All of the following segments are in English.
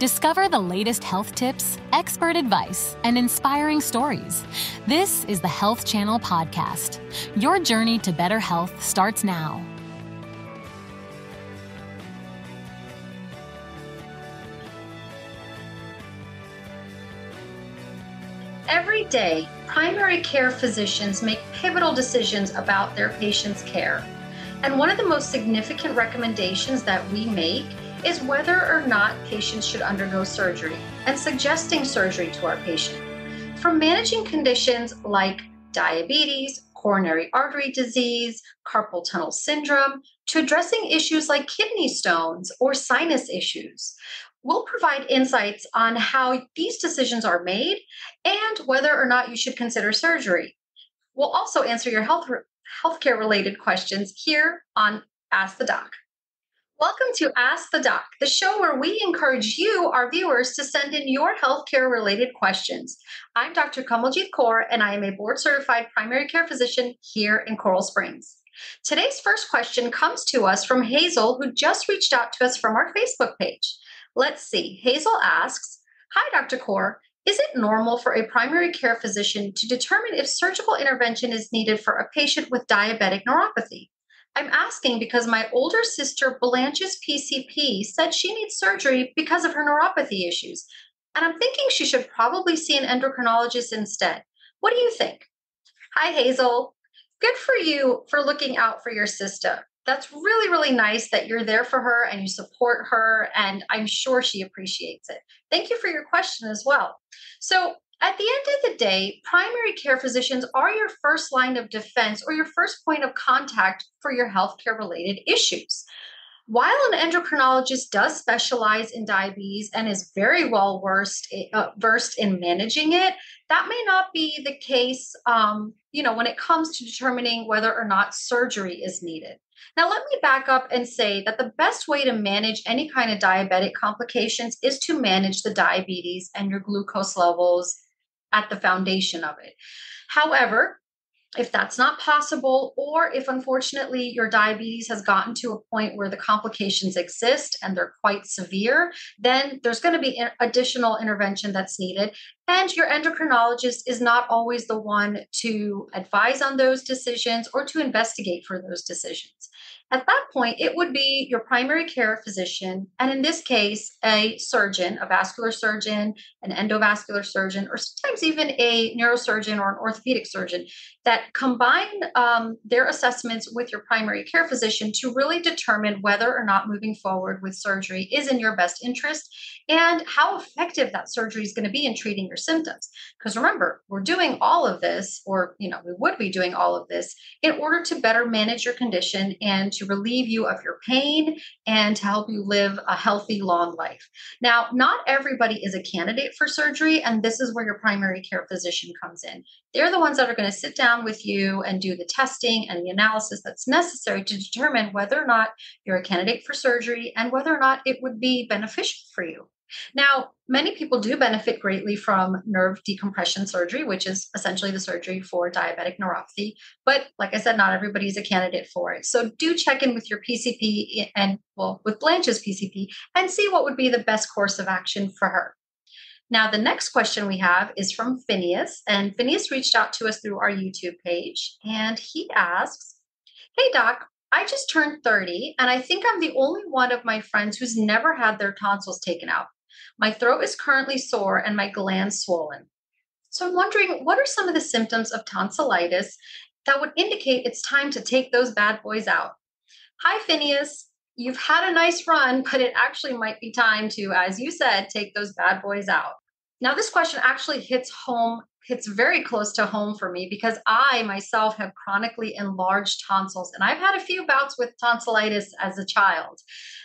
Discover the latest health tips, expert advice, and inspiring stories. This is the Health Channel Podcast. Your journey to better health starts now. Every day, primary care physicians make pivotal decisions about their patients' care. And one of the most significant recommendations that we make is whether or not patients should undergo surgery and suggesting surgery to our patient. From managing conditions like diabetes, coronary artery disease, carpal tunnel syndrome, to addressing issues like kidney stones or sinus issues. We'll provide insights on how these decisions are made and whether or not you should consider surgery. We'll also answer your healthcare related questions here on Ask the Doc. Welcome to Ask the Doc, the show where we encourage you, our viewers, to send in your healthcare related questions. I'm Dr. Kamaljit Kaur, and I am a board certified primary care physician here in Coral Springs. Today's first question comes to us from Hazel, who just reached out to us from our Facebook page. Let's see. Hazel asks, "Hi, Dr. Kaur. Is it normal for a primary care physician to determine if surgical intervention is needed for a patient with diabetic neuropathy? I'm asking because my older sister Blanche's PCP said she needs surgery because of her neuropathy issues, and I'm thinking she should probably see an endocrinologist instead. What do you think?" Hi, Hazel. Good for you for looking out for your sister. That's really, really nice that you're there for her and you support her, and I'm sure she appreciates it. Thank you for your question as well. So, at the end of the day, primary care physicians are your first line of defense or your first point of contact for your healthcare related issues. While an endocrinologist does specialize in diabetes and is very well versed in managing it, that may not be the case, when it comes to determining whether or not surgery is needed. Now, let me back up and say that the best way to manage any kind of diabetic complications is to manage the diabetes and your glucose levels at the foundation of it. However, if that's not possible, or if unfortunately your diabetes has gotten to a point where the complications exist and they're quite severe, then there's going to be additional intervention that's needed. And your endocrinologist is not always the one to advise on those decisions or to investigate for those decisions. At that point, it would be your primary care physician, and in this case, a surgeon, a vascular surgeon, an endovascular surgeon, or sometimes even a neurosurgeon or an orthopedic surgeon that combine their assessments with your primary care physician to really determine whether or not moving forward with surgery is in your best interest and how effective that surgery is going to be in treating your symptoms. Because remember, we're doing all of this, or we would be doing all of this in order to better manage your condition and to relieve you of your pain and to help you live a healthy, long life. Now, not everybody is a candidate for surgery, and this is where your primary care physician comes in. They're the ones that are going to sit down with you and do the testing and the analysis that's necessary to determine whether or not you're a candidate for surgery and whether or not it would be beneficial for you. Now, many people do benefit greatly from nerve decompression surgery, which is essentially the surgery for diabetic neuropathy. But like I said, not everybody is a candidate for it. So do check in with your PCP with Blanche's PCP and see what would be the best course of action for her. Now, the next question we have is from Phineas, and Phineas reached out to us through our YouTube page, and he asks, "Hey, Doc, I just turned 30, and I think I'm the only one of my friends who's never had their tonsils taken out. My throat is currently sore and my glands swollen. So I'm wondering, what are some of the symptoms of tonsillitis that would indicate it's time to take those bad boys out?" Hi, Phineas. You've had a nice run, but it actually might be time to, as you said, take those bad boys out. Now, this question actually hits very close to home for me because I myself have chronically enlarged tonsils, and I've had a few bouts with tonsillitis as a child.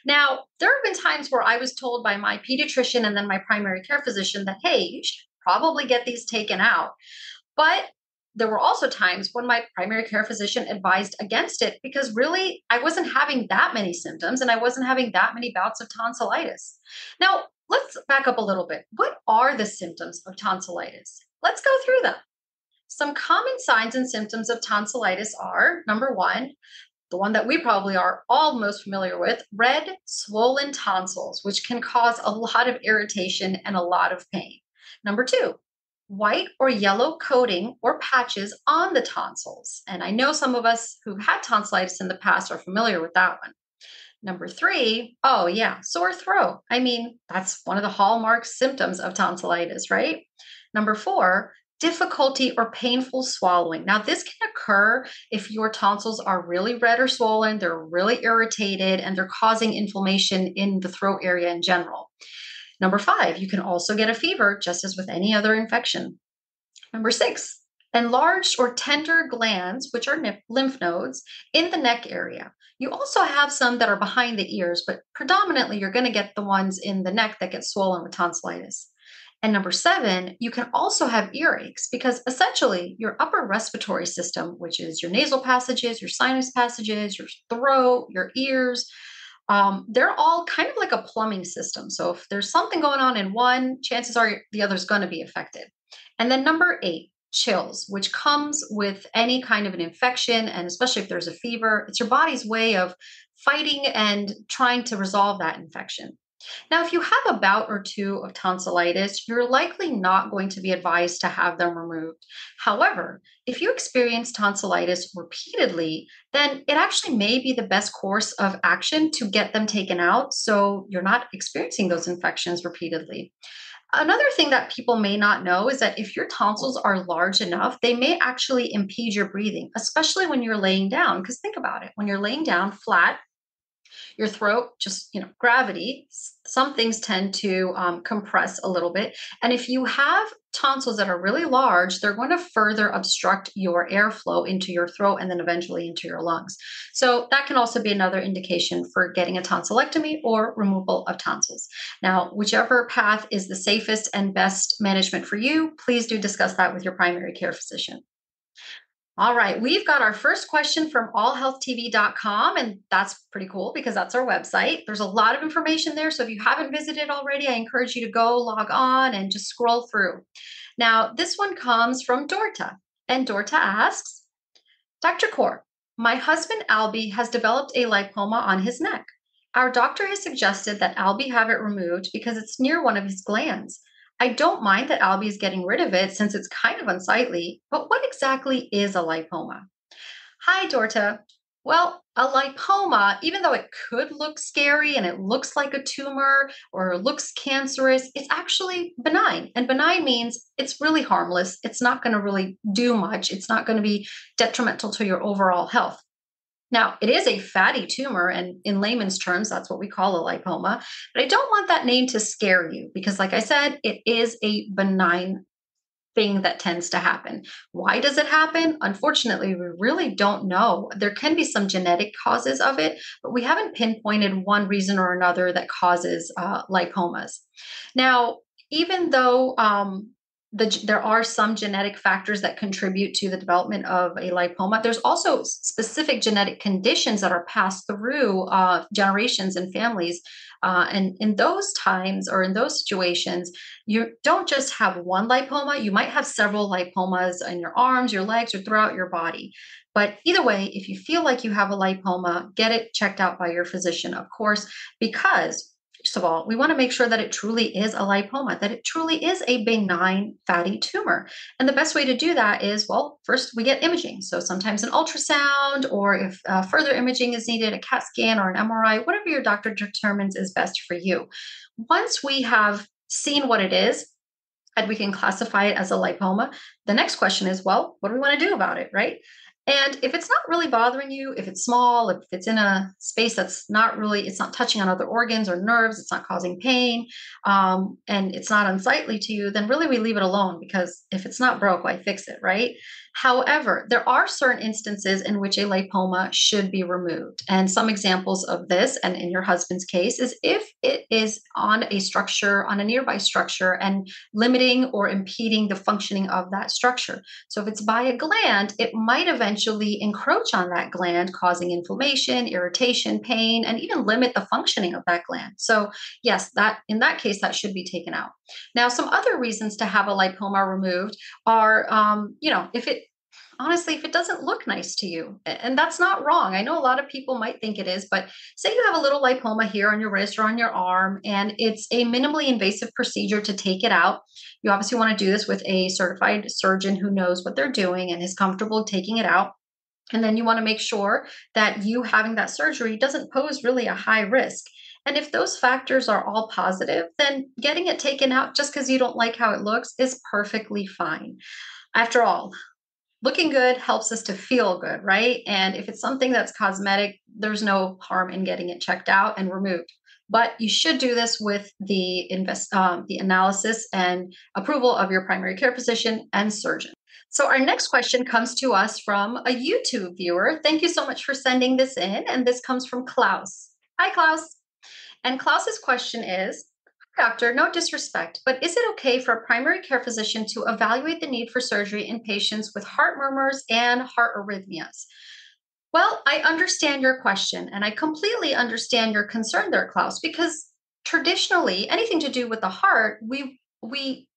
Now, there have been times where I was told by my pediatrician and then my primary care physician that, hey, you should probably get these taken out. But there were also times when my primary care physician advised against it because really I wasn't having that many symptoms and I wasn't having that many bouts of tonsillitis. Now, let's back up a little bit. What are the symptoms of tonsillitis? Let's go through them. Some common signs and symptoms of tonsillitis are, number one, the one that we probably are all most familiar with, red, swollen tonsils, which can cause a lot of irritation and a lot of pain. Number two, white or yellow coating or patches on the tonsils. And I know some of us who've had tonsillitis in the past are familiar with that one. Number three, oh yeah, sore throat. I mean, that's one of the hallmark symptoms of tonsillitis, right? Number four, difficulty or painful swallowing. Now, this can occur if your tonsils are really red or swollen, they're really irritated, and they're causing inflammation in the throat area in general. Number five, you can also get a fever just as with any other infection. Number six, enlarged or tender glands, which are lymph nodes in the neck area. You also have some that are behind the ears, but predominantly you're going to get the ones in the neck that get swollen with tonsillitis. And number seven, you can also have earaches because essentially your upper respiratory system, which is your nasal passages, your sinus passages, your throat, your ears, they're all kind of like a plumbing system. So if there's something going on in one, chances are the other's going to be affected. And then number eight, chills, which comes with any kind of an infection, and especially if there's a fever, it's your body's way of fighting and trying to resolve that infection. Now, if you have a bout or two of tonsillitis, you're likely not going to be advised to have them removed. However, if you experience tonsillitis repeatedly, then it actually may be the best course of action to get them taken out so you're not experiencing those infections repeatedly. Another thing that people may not know is that if your tonsils are large enough, they may actually impede your breathing, especially when you're laying down. Because think about it, when you're laying down flat, your throat, just, gravity, some things tend to compress a little bit. And if you have tonsils that are really large, they're going to further obstruct your airflow into your throat and then eventually into your lungs. So that can also be another indication for getting a tonsillectomy or removal of tonsils. Now, whichever path is the safest and best management for you, please do discuss that with your primary care physician. All right, we've got our first question from allhealthtv.com, and that's pretty cool because that's our website. There's a lot of information there, so if you haven't visited already, I encourage you to go log on and just scroll through. Now, this one comes from Dorta, and Dorta asks, Dr. Kaur, my husband Albie has developed a lipoma on his neck. Our doctor has suggested that Albie have it removed because it's near one of his glands. I don't mind that Albie is getting rid of it since it's kind of unsightly, but what exactly is a lipoma? Hi, Dorta. Well, a lipoma, even though it could look scary and it looks like a tumor or looks cancerous, it's actually benign. And benign means it's really harmless. It's not going to really do much. It's not going to be detrimental to your overall health. Now, it is a fatty tumor, and in layman's terms, that's what we call a lipoma. But I don't want that name to scare you because, like I said, it is a benign thing that tends to happen. Why does it happen? Unfortunately, we really don't know. There can be some genetic causes of it, but we haven't pinpointed one reason or another that causes lipomas. Now, even though there are some genetic factors that contribute to the development of a lipoma, there's also specific genetic conditions that are passed through generations and families. And in those times or in those situations, you don't just have one lipoma, you might have several lipomas in your arms, your legs, or throughout your body. But either way, if you feel like you have a lipoma, get it checked out by your physician, of course, because first of all, we want to make sure that it truly is a lipoma, that it truly is a benign fatty tumor. And the best way to do that is, well, first we get imaging. So sometimes an ultrasound, or if further imaging is needed, a CAT scan or an MRI, whatever your doctor determines is best for you. Once we have seen what it is, and we can classify it as a lipoma, the next question is, well, what do we want to do about it, right? And if it's not really bothering you, if it's small, if it's in a space that's not really, it's not touching on other organs or nerves, it's not causing pain, and it's not unsightly to you, then really we leave it alone because if it's not broke, why fix it, right? However, there are certain instances in which a lipoma should be removed. And some examples of this, and in your husband's case, is if it is on a structure, on a nearby structure, and limiting or impeding the functioning of that structure. So if it's by a gland, it might eventually encroach on that gland, causing inflammation, irritation, pain, and even limit the functioning of that gland. So yes, that in that case, that should be taken out. Now, some other reasons to have a lipoma removed are, if it honestly, if it doesn't look nice to you. And that's not wrong. I know a lot of people might think it is, but say you have a little lipoma here on your wrist or on your arm, and it's a minimally invasive procedure to take it out. You obviously want to do this with a certified surgeon who knows what they're doing and is comfortable taking it out. And then you want to make sure that you having that surgery doesn't pose really a high risk. And if those factors are all positive, then getting it taken out just because you don't like how it looks is perfectly fine. After all, looking good helps us to feel good, right? And if it's something that's cosmetic, there's no harm in getting it checked out and removed. But you should do this with the analysis and approval of your primary care physician and surgeon. So our next question comes to us from a YouTube viewer. Thank you so much for sending this in. And this comes from Klaus. Hi, Klaus. And Klaus's question is, Doctor, no disrespect, but is it okay for a primary care physician to evaluate the need for surgery in patients with heart murmurs and heart arrhythmias? Well, I understand your question, and I completely understand your concern there, Klaus, because traditionally, anything to do with the heart, we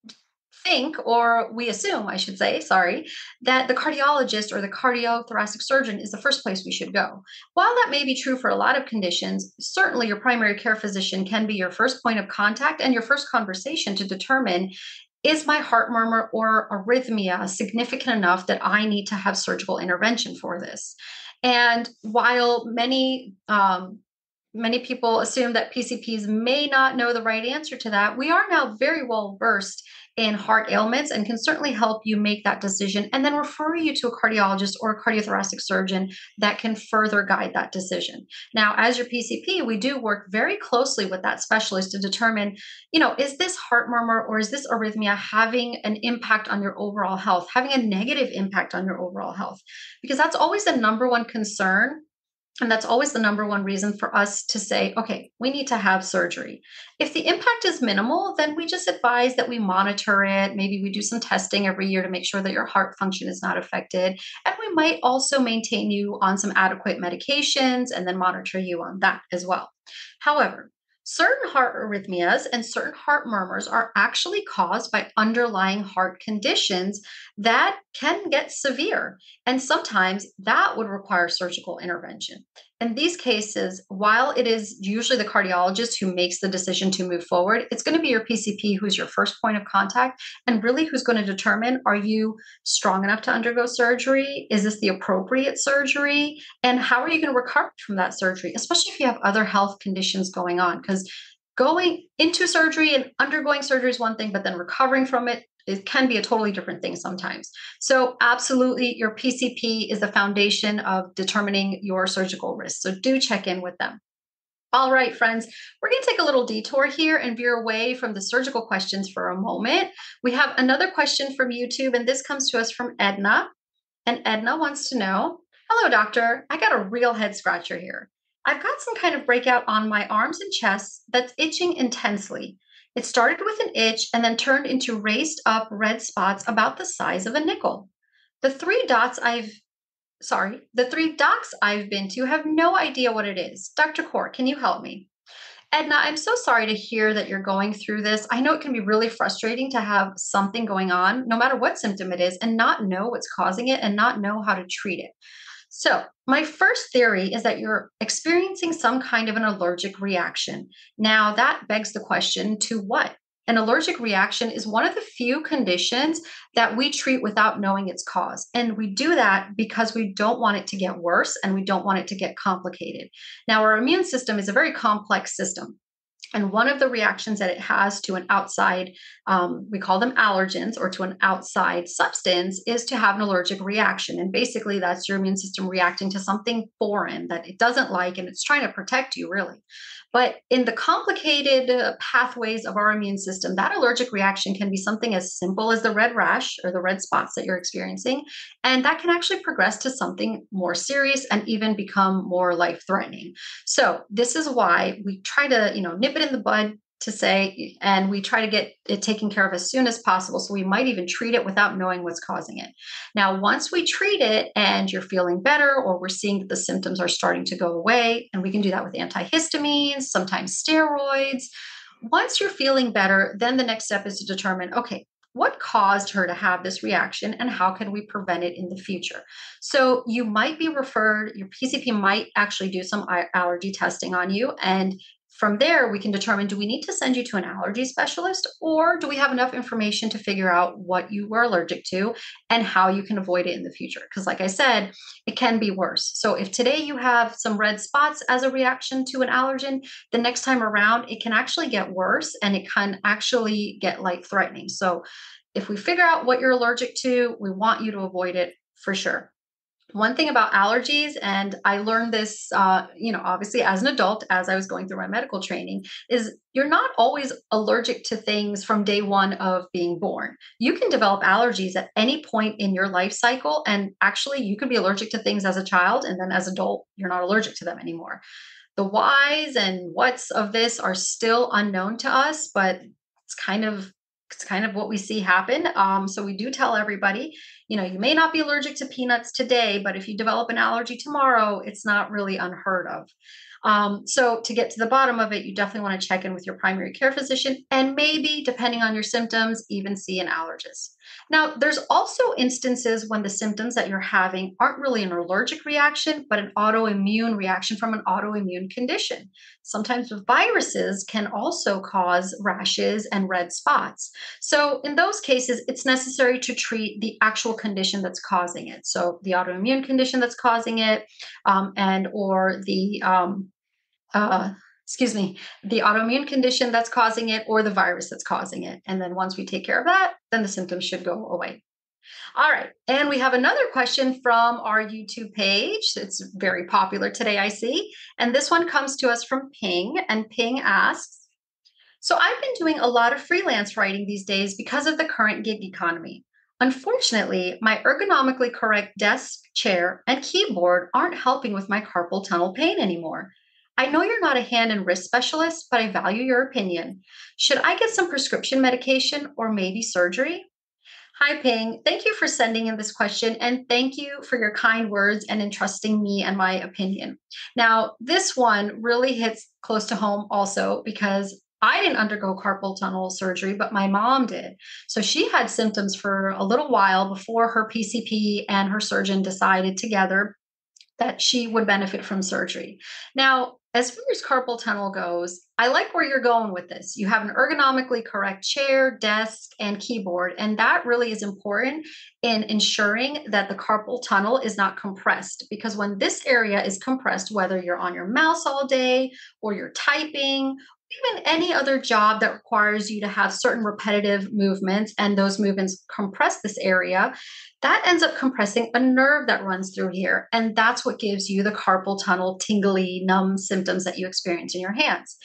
think, or we assume, I should say, sorry, that the cardiologist or the cardiothoracic surgeon is the first place we should go. While that may be true for a lot of conditions, certainly your primary care physician can be your first point of contact and your first conversation to determine, is my heart murmur or arrhythmia significant enough that I need to have surgical intervention for this? And while many people assume that PCPs may not know the right answer to that, we are now very well versed in heart ailments and can certainly help you make that decision and then refer you to a cardiologist or a cardiothoracic surgeon that can further guide that decision. Now, as your PCP, we do work very closely with that specialist to determine, is this heart murmur or is this arrhythmia having an impact on your overall health, having a negative impact on your overall health? Because that's always the number one concern. And that's always the number one reason for us to say, okay, we need to have surgery. If the impact is minimal, then we just advise that we monitor it. Maybe we do some testing every year to make sure that your heart function is not affected. And we might also maintain you on some adequate medications and then monitor you on that as well. However, certain heart arrhythmias and certain heart murmurs are actually caused by underlying heart conditions that can get severe. And sometimes that would require surgical intervention. In these cases, while it is usually the cardiologist who makes the decision to move forward, it's going to be your PCP who's your first point of contact and really who's going to determine, are you strong enough to undergo surgery? Is this the appropriate surgery? And how are you going to recover from that surgery, especially if you have other health conditions going on? Because going into surgery and undergoing surgery is one thing, but then recovering from it can be a totally different thing sometimes. So absolutely, your PCP is the foundation of determining your surgical risk. So do check in with them. All right, friends, we're going to take a little detour here and veer away from the surgical questions for a moment. We have another question from YouTube, and this comes to us from Edna. And Edna wants to know, hello, doctor. I got a real head scratcher here. I've got some kind of breakout on my arms and chest that's itching intensely. It started with an itch and then turned into raised up red spots about the size of a nickel. The three docs I've been to have no idea what it is. Dr. Kaur, can you help me? Edna, I'm so sorry to hear that you're going through this. I know it can be really frustrating to have something going on, no matter what symptom it is, and not know what's causing it and not know how to treat it. So my first theory is that you're experiencing some kind of an allergic reaction. Now that begs the question, to what? An allergic reaction is one of the few conditions that we treat without knowing its cause. And we do that because we don't want it to get worse and we don't want it to get complicated. Now, our immune system is a very complex system. And one of the reactions that it has to an outside, we call them allergens, or to an outside substance, is to have an allergic reaction. And basically, that's your immune system reacting to something foreign that it doesn't like, and it's trying to protect you, really. But in the complicated pathways of our immune system, that allergic reaction can be something as simple as the red rash or the red spots that you're experiencing. And that can actually progress to something more serious and even become more life-threatening. So this is why we try to, nip it in the bud to say, and we try to get it taken care of as soon as possible. So we might even treat it without knowing what's causing it. Now, once we treat it and you're feeling better, or we're seeing that the symptoms are starting to go away, and we can do that with antihistamines, sometimes steroids. Once you're feeling better, then the next step is to determine, okay, what caused her to have this reaction and how can we prevent it in the future. So you might be referred, your PCP might actually do some allergy testing on you. And from there, we can determine, do we need to send you to an allergy specialist, or do we have enough information to figure out what you were allergic to and how you can avoid it in the future? Because like I said, it can be worse. So if today you have some red spots as a reaction to an allergen, the next time around, it can actually get worse and it can actually get life-threatening. So if we figure out what you're allergic to, we want you to avoid it for sure. One thing about allergies, and I learned this, obviously as an adult, as I was going through my medical training, is you're not always allergic to things from day one of being born. You can develop allergies at any point in your life cycle. And actually, you could be allergic to things as a child, and then as an adult, you're not allergic to them anymore. The whys and whats of this are still unknown to us, but it's kind of what we see happen. So we do tell everybody, you may not be allergic to peanuts today, but if you develop an allergy tomorrow, it's not really unheard of. So to get to the bottom of it, you definitely want to check in with your primary care physician and maybe, depending on your symptoms, even see an allergist. Now, there's also instances when the symptoms that you're having aren't really an allergic reaction, but an autoimmune reaction from an autoimmune condition. Sometimes viruses can also cause rashes and red spots. So in those cases, it's necessary to treat the actual condition that's causing it. So the autoimmune condition that's causing it, uh, the autoimmune condition that's causing it, or the virus that's causing it. And then once we take care of that, then the symptoms should go away. All right. And we have another question from our YouTube page. It's very popular today, I see. And this one comes to us from Ping. And Ping asks, so I've been doing a lot of freelance writing these days because of the current gig economy. Unfortunately, my ergonomically correct desk, chair, and keyboard aren't helping with my carpal tunnel pain anymore. I know you're not a hand and wrist specialist, but I value your opinion. Should I get some prescription medication or maybe surgery? Hi, Ping. Thank you for sending in this question, and thank you for your kind words and entrusting me and my opinion. Now, this one really hits close to home also because I didn't undergo carpal tunnel surgery, but my mom did. So she had symptoms for a little while before her PCP and her surgeon decided together that she would benefit from surgery. Now, as far as carpal tunnel goes, I like where you're going with this. You have an ergonomically correct chair, desk, and keyboard, and that really is important in ensuring that the carpal tunnel is not compressed. Because when this area is compressed, whether you're on your mouse all day or you're typing, even any other job that requires you to have certain repetitive movements and those movements compress this area, that ends up compressing a nerve that runs through here. And that's what gives you the carpal tunnel tingly, numb symptoms that you experience in your hands.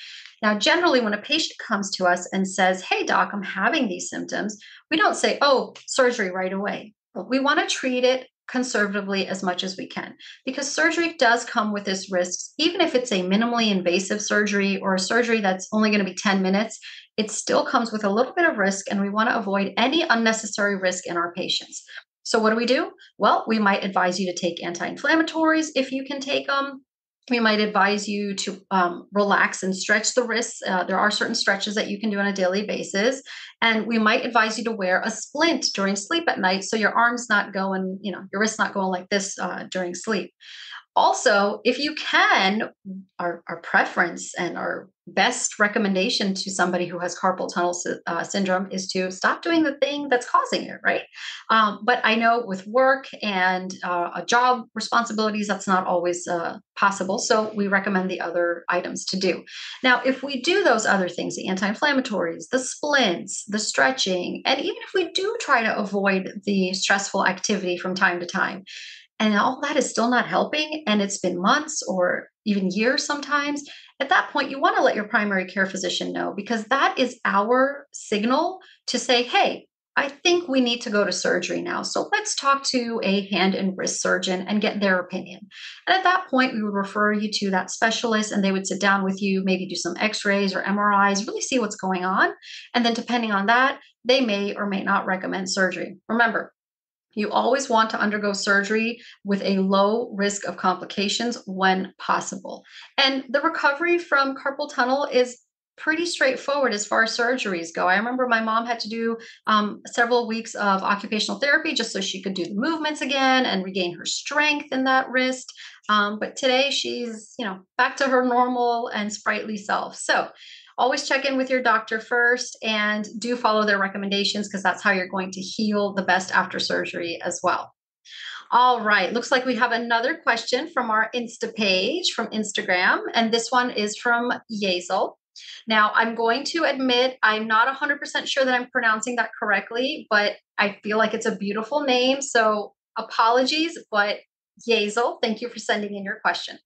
Now, generally, when a patient comes to us and says, hey, doc, I'm having these symptoms, we don't say, oh, surgery right away. But we want to treat it conservatively as much as we can, because surgery does come with its risks. Even if it's a minimally invasive surgery or a surgery that's only going to be 10 minutes, it still comes with a little bit of risk, and we want to avoid any unnecessary risk in our patients. So what do? Well, we might advise you to take anti-inflammatories if you can take them. We might advise you to relax and stretch the wrists. There are certain stretches that you can do on a daily basis. And we might advise you to wear a splint during sleep at night so your arm's not going, your wrist's not going like this during sleep. Also, if you can, our preference and our best recommendation to somebody who has carpal tunnel syndrome is to stop doing the thing that's causing it, right? But I know with work and job responsibilities, that's not always possible. So we recommend the other items to do. Now, if we do those other things, the anti-inflammatories, the splints, the stretching, and even if we do try to avoid the stressful activity from time to time, and all that is still not helping, and it's been months or even years sometimes, at that point, you want to let your primary care physician know, because that is our signal to say, hey, I think we need to go to surgery now. So let's talk to a hand and wrist surgeon and get their opinion. And at that point, we would refer you to that specialist, and they would sit down with you, maybe do some x-rays or MRIs, really see what's going on. And then depending on that, they may or may not recommend surgery. Remember, you always want to undergo surgery with a low risk of complications when possible. And the recovery from carpal tunnel is pretty straightforward as far as surgeries go. I remember my mom had to do several weeks of occupational therapy just so she could do the movements again and regain her strength in that wrist. But today she's, back to her normal and sprightly self. So always check in with your doctor first and do follow their recommendations because that's how you're going to heal the best after surgery as well. All right. Looks like we have another question from our Insta page from Instagram. And this one is from Yazel. Now, I'm going to admit I'm not 100% sure that I'm pronouncing that correctly, but I feel like it's a beautiful name. So apologies, but Yazel, thank you for sending in your question.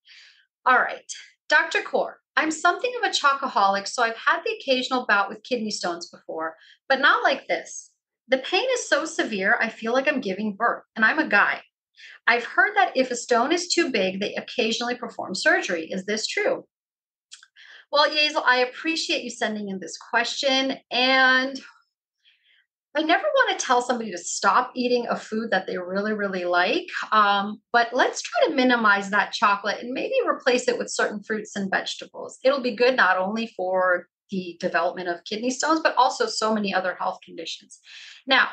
All right. Dr. Kaur, I'm something of a chocoholic, so I've had the occasional bout with kidney stones before, but not like this. The pain is so severe, I feel like I'm giving birth, and I'm a guy. I've heard that if a stone is too big, they occasionally perform surgery. Is this true? Well, Yazel, I appreciate you sending in this question. And I never want to tell somebody to stop eating a food that they really, really like. But let's try to minimize that chocolate and maybe replace it with certain fruits and vegetables. It'll be good not only for the development of kidney stones, but also so many other health conditions. Now,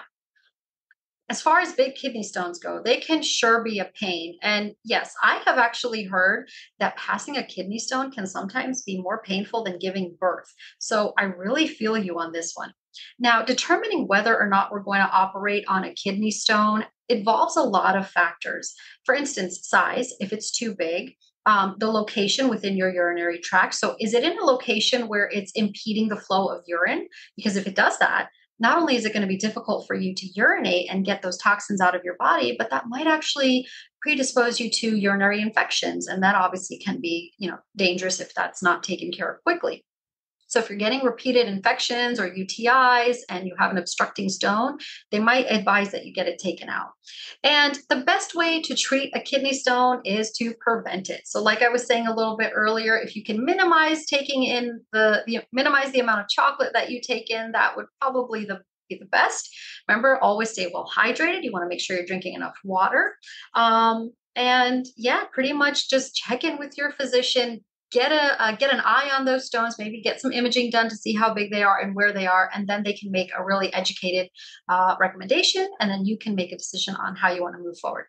as far as big kidney stones go, they can sure be a pain. And yes, I have actually heard that passing a kidney stone can sometimes be more painful than giving birth. So I really feel you on this one. Now, determining whether or not we're going to operate on a kidney stone involves a lot of factors. For instance, size, if it's too big, the location within your urinary tract. So is it in a location where it's impeding the flow of urine? Because if it does that, not only is it going to be difficult for you to urinate and get those toxins out of your body, but that might actually predispose you to urinary infections. And that obviously can be, dangerous if that's not taken care of quickly. So if you're getting repeated infections or UTIs and you have an obstructing stone, they might advise that you get it taken out. And the best way to treat a kidney stone is to prevent it. So like I was saying a little bit earlier, if you can minimize taking in minimize the amount of chocolate that you take in, that would probably be the best. Remember, always stay well hydrated. You want to make sure you're drinking enough water. And yeah, pretty much just check in with your physician. Get an eye on those stones, maybe get some imaging done to see how big they are and where they are, and then they can make a really educated recommendation, and then you can make a decision on how you want to move forward.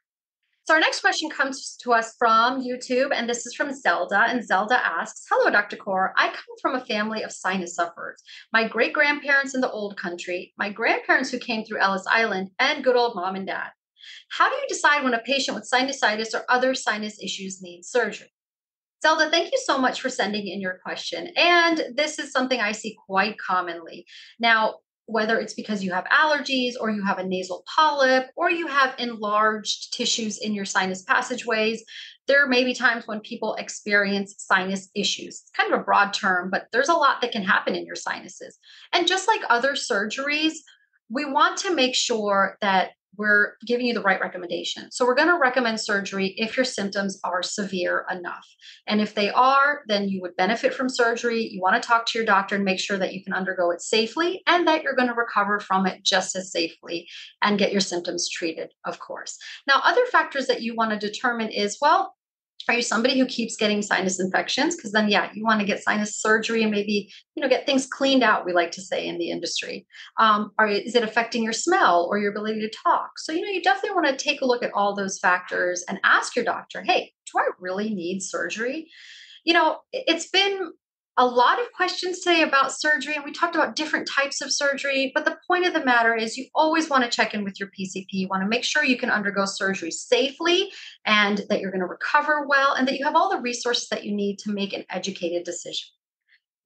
So our next question comes to us from YouTube, and this is from Zelda, and Zelda asks, hello, Dr. Kaur. I come from a family of sinus sufferers. My great-grandparents in the old country, my grandparents who came through Ellis Island, and good old mom and dad. How do you decide when a patient with sinusitis or other sinus issues needs surgery? Zelda, thank you so much for sending in your question. And this is something I see quite commonly. Now, whether it's because you have allergies or you have a nasal polyp or you have enlarged tissues in your sinus passageways, there may be times when people experience sinus issues. It's kind of a broad term, but there's a lot that can happen in your sinuses. And just like other surgeries, we want to make sure that we're giving you the right recommendation. So we're going to recommend surgery if your symptoms are severe enough. And if they are, then you would benefit from surgery. You want to talk to your doctor and make sure that you can undergo it safely and that you're going to recover from it just as safely and get your symptoms treated, of course. Now, other factors that you want to determine is, well, are you somebody who keeps getting sinus infections? Because then, yeah, you want to get sinus surgery and maybe, get things cleaned out, we like to say in the industry. Is it affecting your smell or your ability to talk? So, you definitely want to take a look at all those factors and ask your doctor, hey, do I really need surgery? It's been a lot of questions today about surgery, and we talked about different types of surgery, but the point of the matter is you always want to check in with your PCP. You want to make sure you can undergo surgery safely and that you're going to recover well and that you have all the resources that you need to make an educated decision.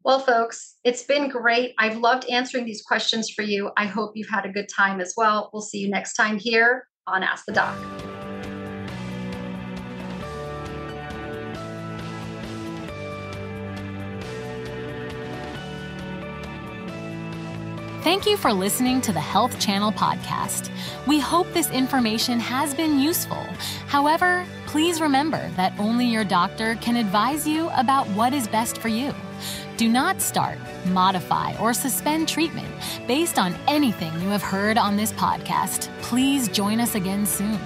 Well, folks, it's been great. I've loved answering these questions for you. I hope you've had a good time as well. We'll see you next time here on Ask the Doc. Thank you for listening to the Health Channel podcast. We hope this information has been useful. However, please remember that only your doctor can advise you about what is best for you. Do not start, modify, or suspend treatment based on anything you have heard on this podcast. Please join us again soon.